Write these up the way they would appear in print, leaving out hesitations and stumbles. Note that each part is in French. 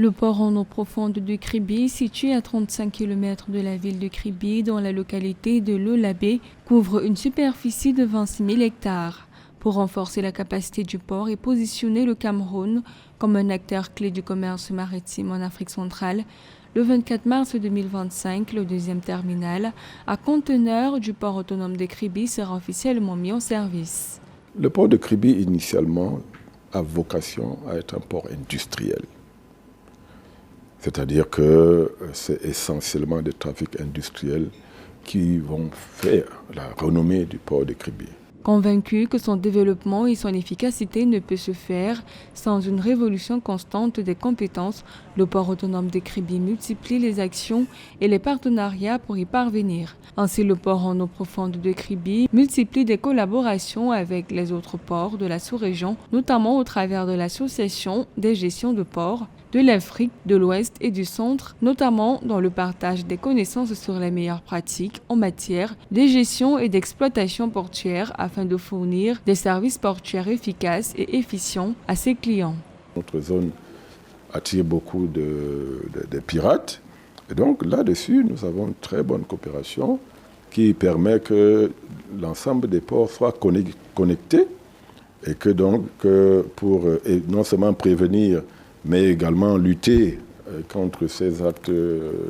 Le port en eau profonde de Kribi, situé à 35 km de la ville de Kribi, dans la localité de Lolabé, couvre une superficie de 26 000 hectares. Pour renforcer la capacité du port et positionner le Cameroun comme un acteur clé du commerce maritime en Afrique centrale, le 24 mars 2025, le deuxième terminal à conteneurs du port autonome de Kribi sera officiellement mis en service. Le port de Kribi, initialement, a vocation à être un port industriel. C'est-à-dire que c'est essentiellement des trafics industriels qui vont faire la renommée du port de Kribi. Convaincu que son développement et son efficacité ne peut se faire sans une révolution constante des compétences, le port autonome de Kribi multiplie les actions et les partenariats pour y parvenir. Ainsi, le port en eau profonde de Kribi multiplie des collaborations avec les autres ports de la sous-région, notamment au travers de l'association des gestions de ports de l'Afrique, de l'Ouest et du Centre, notamment dans le partage des connaissances sur les meilleures pratiques en matière de gestion et d'exploitation portuaire afin de fournir des services portuaires efficaces et efficients à ses clients. Notre zone attire beaucoup de pirates et donc là-dessus, nous avons une très bonne coopération qui permet que l'ensemble des ports soient connectés et que donc pour non seulement prévenir mais également lutter contre ces actes de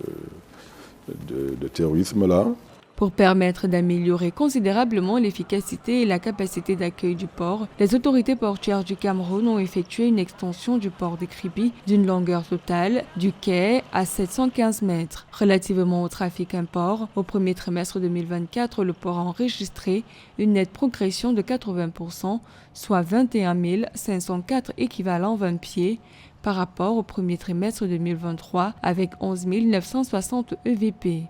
terrorisme-là. Pour permettre d'améliorer considérablement l'efficacité et la capacité d'accueil du port, les autorités portuaires du Cameroun ont effectué une extension du port de Kribi d'une longueur totale du quai à 715 mètres. Relativement au trafic import, au premier trimestre 2024, le port a enregistré une nette progression de 80%, soit 21 504 équivalents 20 pieds, par rapport au premier trimestre 2023 avec 11 960 EVP.